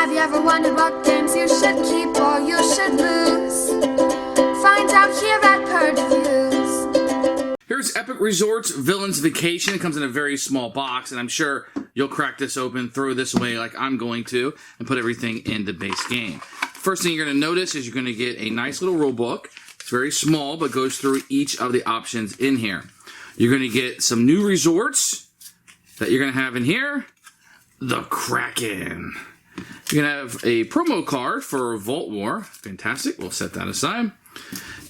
Have you ever wondered what games you should keep or you should lose? Find out here at Purge Reviews. Here's Epic Resorts Villain's Vacation. It comes in a very small box, and I'm sure you'll crack this open, throw this away like I'm going to, and put everything in the base game. First thing you're going to notice is you're going to get a nice little rule book. It's very small, but goes through each of the options in here. You're going to get some new resorts that you're going to have in here. The Kraken. You're going to have a promo card for Vault War. Fantastic. We'll set that aside.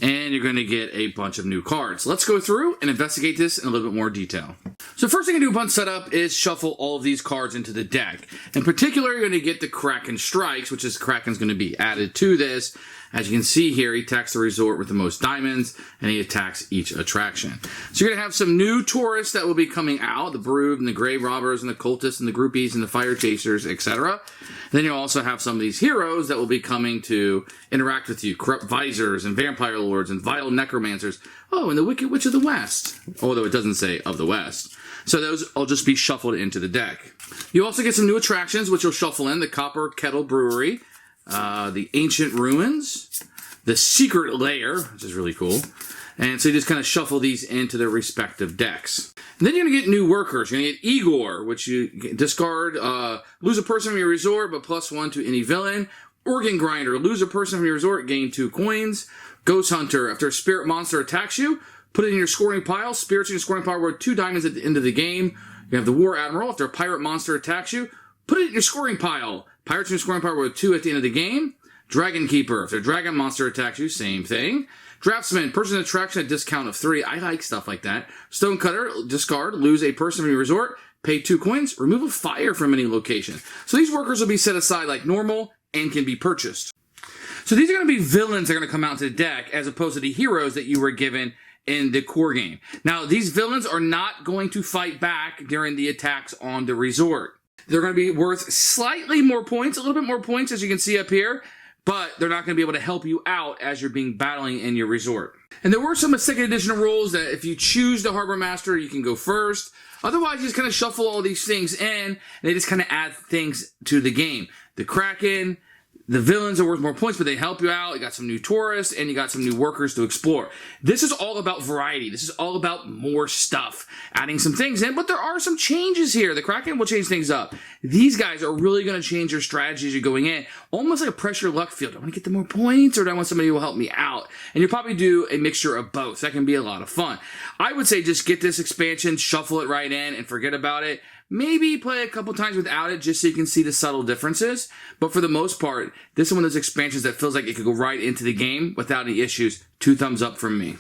And you're going to get a bunch of new cards. Let's go through and investigate this in a little bit more detail. So first thing you do upon setup is shuffle all of these cards into the deck. In particular, you're going to get the Kraken Strikes, which is Kraken's going to be added to this. As you can see here, he attacks the resort with the most diamonds, and he attacks each attraction. So you're going to have some new tourists that will be coming out, the Brood and the Grave Robbers and the Cultists and the Groupies and the Fire Chasers, etc. Then you'll also have some of these heroes that will be coming to interact with you, Corrupt Visors and Vampire Lords and Vital Necromancers. Oh, and the Wicked Witch of the West, although it doesn't say of the West. So those will just be shuffled into the deck. You also get some new attractions, which you'll shuffle in, the Copper Kettle Brewery, the Ancient Ruins, the Secret Lair, which is really cool. And so you just kind of shuffle these into their respective decks. And then you're going to get new workers. You're going to get Igor, which you discard, lose a person from your resort, but +1 to any villain. Organ Grinder, lose a person from your resort, gain 2 coins. Ghost Hunter, after a spirit monster attacks you, put it in your scoring pile. Spirits in your scoring pile worth 2 diamonds at the end of the game. You have the War Admiral, after a pirate monster attacks you, put it in your scoring pile. Pirates in your scoring pile worth 2 at the end of the game. Dragon Keeper, if a dragon monster attacks you, same thing. Draftsman, person attraction at discount of 3. I like stuff like that. Stonecutter, discard, lose a person from your resort, pay 2 coins, remove a fire from any location. So these workers will be set aside like normal and can be purchased. So these are going to be villains that are going to come out to the deck as opposed to the heroes that you were given in the core game. Now, these villains are not going to fight back during the attacks on the resort. They're going to be worth slightly more points, a little bit more points as you can see up here, but they're not going to be able to help you out as you're being battling in your resort. And there were some second edition rules that if you choose the Harbor Master, you can go first. Otherwise, you just kind of shuffle all these things in, and they just kind of add things to the game. The Kraken, the villains are worth more points, but they help you out. You got some new tourists, and you got some new workers to explore. This is all about variety. This is all about more stuff. Adding some things in, but there are some changes here. The Kraken will change things up. These guys are really going to change your strategy as you're going in. Almost like a pressure luck field. Do I want to get the more points, or do I want somebody who will help me out? And you'll probably do a mixture of both. That can be a lot of fun. I would say just get this expansion, shuffle it right in, and forget about it. Maybe play a couple times without it just so you can see the subtle differences. But for the most part, this is one of those expansions that feels like it could go right into the game without any issues. 2 thumbs up from me.